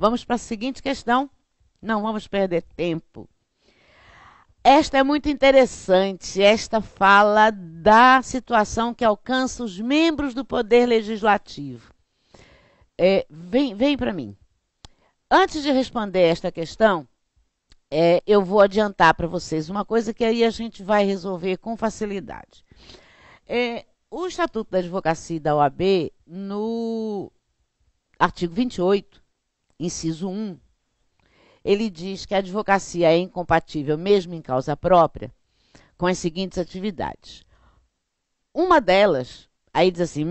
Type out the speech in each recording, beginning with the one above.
Vamos para a seguinte questão. Não vamos perder tempo. Esta é muito interessante. Esta fala da situação que alcança os membros do Poder Legislativo. Vem para mim. Antes de responder esta questão, eu vou adiantar para vocês uma coisa que aí a gente vai resolver com facilidade. O Estatuto da Advocacia e da OAB, no artigo 28, inciso 1, ele diz que a advocacia é incompatível, mesmo em causa própria, com as seguintes atividades. Uma delas, aí diz assim,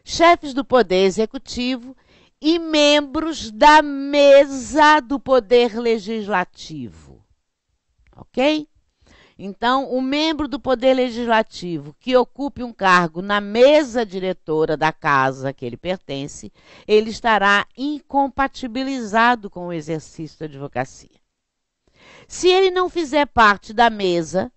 chefes do Poder Executivo e membros da mesa do Poder Legislativo. Ok? Então, o membro do Poder Legislativo que ocupe um cargo na mesa diretora da casa a que ele pertence, ele estará incompatibilizado com o exercício da advocacia. Se ele não fizer parte da mesa,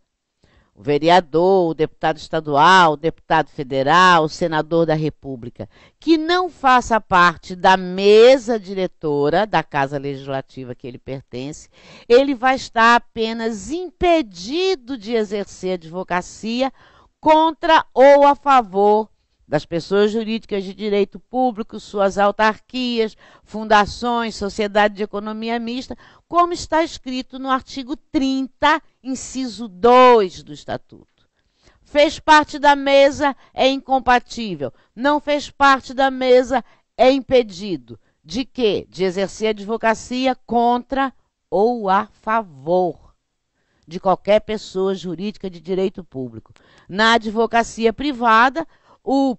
o vereador, o deputado estadual, o deputado federal, o senador da República, que não faça parte da mesa diretora da Casa Legislativa que ele pertence, ele vai estar apenas impedido de exercer a advocacia contra ou a favor das pessoas jurídicas de direito público, suas autarquias, fundações, sociedade de economia mista, como está escrito no artigo 30, inciso 2 do Estatuto. Fez parte da mesa, é incompatível. Não fez parte da mesa, é impedido. De quê? De exercer a advocacia contra ou a favor de qualquer pessoa jurídica de direito público. Na advocacia privada, o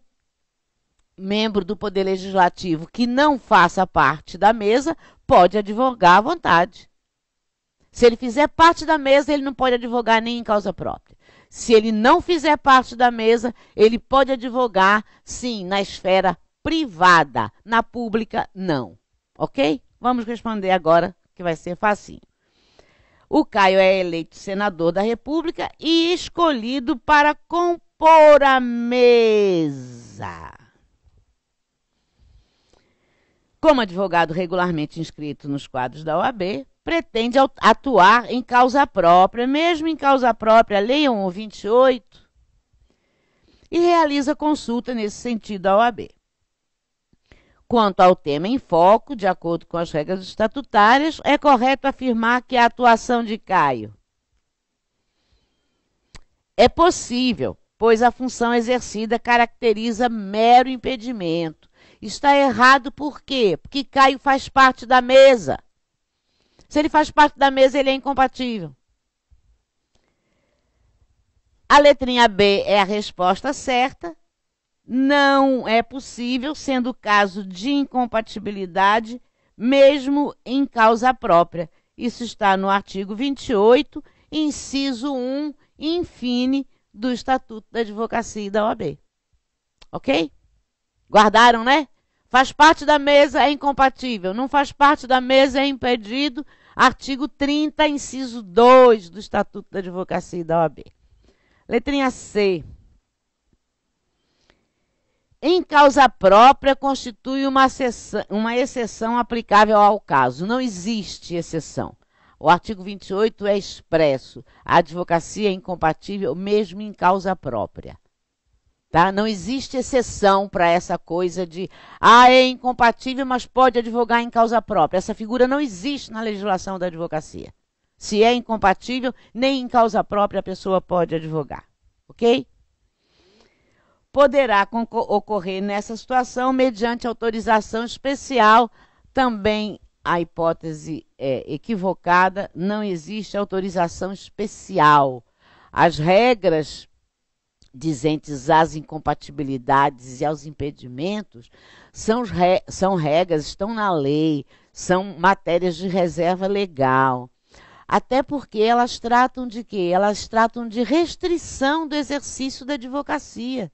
membro do Poder Legislativo que não faça parte da mesa pode advogar à vontade. Se ele fizer parte da mesa, ele não pode advogar nem em causa própria. Se ele não fizer parte da mesa, ele pode advogar, sim, na esfera privada. Na pública, não. Ok? Vamos responder agora, que vai ser facinho. O Caio é eleito senador da República e escolhido para compor a mesa. Como advogado regularmente inscrito nos quadros da OAB, pretende atuar em causa própria, mesmo em causa própria, leiam o 28, e realiza consulta nesse sentido à OAB. Quanto ao tema em foco, de acordo com as regras estatutárias, é correto afirmar que a atuação de Caio é possível, pois a função exercida caracteriza mero impedimento. Está errado por quê? Porque Caio faz parte da mesa. Se ele faz parte da mesa, ele é incompatível. A letrinha B é a resposta certa. Não é possível, sendo o caso de incompatibilidade, mesmo em causa própria. Isso está no artigo 28, inciso 1, infine, do Estatuto da Advocacia e da OAB. Ok? Guardaram, né? Faz parte da mesa, é incompatível. Não faz parte da mesa, é impedido. Artigo 30, inciso 2 do Estatuto da Advocacia e da OAB. Letrinha C. Em causa própria, constitui uma exceção aplicável ao caso. Não existe exceção. O artigo 28 é expresso. A advocacia é incompatível mesmo em causa própria. Tá? Não existe exceção para essa coisa de é incompatível, mas pode advogar em causa própria. Essa figura não existe na legislação da advocacia. Se é incompatível, nem em causa própria a pessoa pode advogar. Ok? Poderá ocorrer nessa situação mediante autorização especial. Também a hipótese é equivocada, não existe autorização especial. As regras dizentes às incompatibilidades e aos impedimentos são regras, estão na lei, são matérias de reserva legal. Até porque elas tratam de quê? Elas tratam de restrição do exercício da advocacia.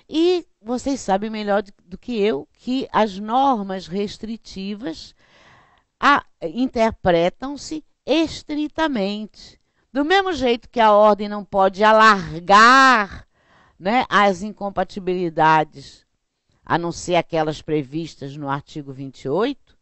E vocês sabem melhor do que eu que as normas restritivas interpretam-se estritamente. Do mesmo jeito que a ordem não pode alargar, né, as incompatibilidades a não ser aquelas previstas no artigo 28,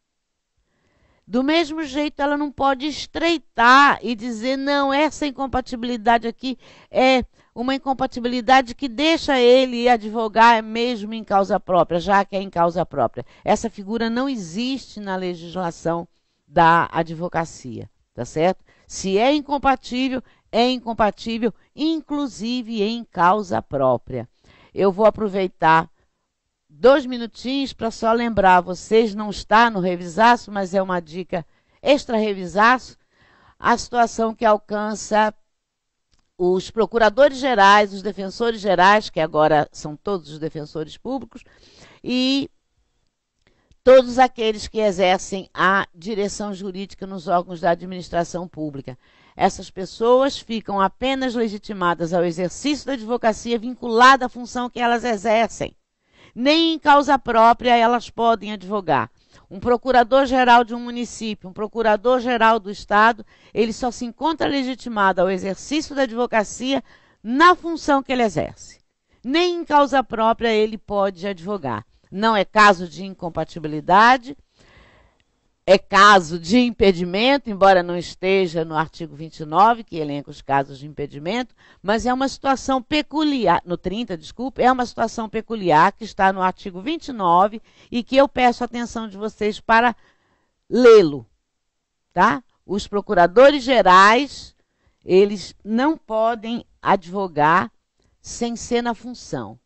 do mesmo jeito ela não pode estreitar e dizer, não, essa incompatibilidade aqui é uma incompatibilidade que deixa ele advogar mesmo em causa própria, já que é em causa própria. Essa figura não existe na legislação da advocacia, tá certo? Se é incompatível, inclusive em causa própria. Eu vou aproveitar 2 minutinhos para só lembrar vocês, não está no revisaço, mas é uma dica extra revisaço, a situação que alcança os procuradores gerais, os defensores gerais, que agora são todos os defensores públicos, e todos aqueles que exercem a direção jurídica nos órgãos da administração pública. Essas pessoas ficam apenas legitimadas ao exercício da advocacia vinculada à função que elas exercem. Nem em causa própria elas podem advogar. Um procurador-geral de um município, um procurador-geral do Estado, ele só se encontra legitimado ao exercício da advocacia na função que ele exerce. Nem em causa própria ele pode advogar. Não é caso de incompatibilidade, é caso de impedimento, embora não esteja no artigo 29, que elenca os casos de impedimento, mas é uma situação peculiar, no 30, desculpe, é uma situação peculiar que está no artigo 29 e que eu peço a atenção de vocês para lê-lo, tá? Os procuradores gerais, eles não podem advogar sem ser na função.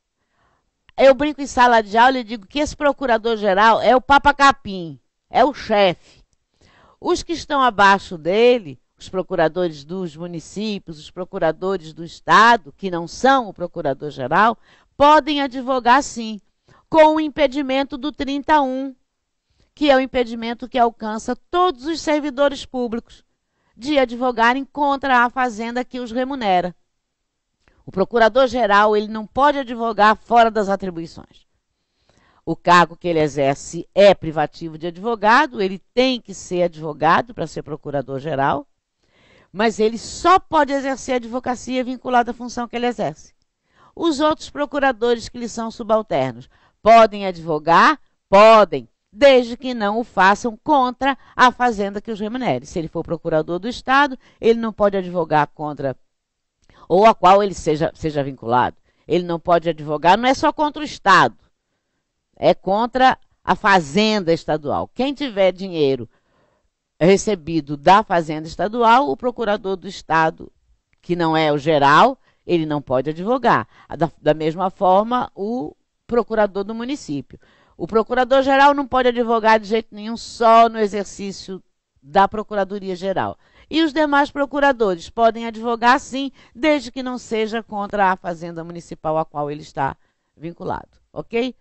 Eu brinco em sala de aula e digo que esse procurador-geral é o Papa Capim, é o chefe. Os que estão abaixo dele, os procuradores dos municípios, os procuradores do Estado, que não são o procurador-geral, podem advogar sim, com o impedimento do 31, que é o impedimento que alcança todos os servidores públicos de advogarem contra a fazenda que os remunera. O procurador-geral, ele não pode advogar fora das atribuições. O cargo que ele exerce é privativo de advogado, ele tem que ser advogado para ser procurador-geral, mas ele só pode exercer a advocacia vinculada à função que ele exerce. Os outros procuradores que lhe são subalternos podem advogar? Podem, desde que não o façam contra a fazenda que os remunere. Se ele for procurador do Estado, ele não pode advogar contra ou a qual ele seja vinculado. Ele não pode advogar, não é só contra o Estado, é contra a fazenda estadual. Quem tiver dinheiro recebido da fazenda estadual, o procurador do Estado, que não é o geral, ele não pode advogar. Da mesma forma, o procurador do município. O procurador-geral não pode advogar de jeito nenhum, só no exercício da Procuradoria-Geral. E os demais procuradores podem advogar sim, desde que não seja contra a fazenda municipal a qual ele está vinculado, ok?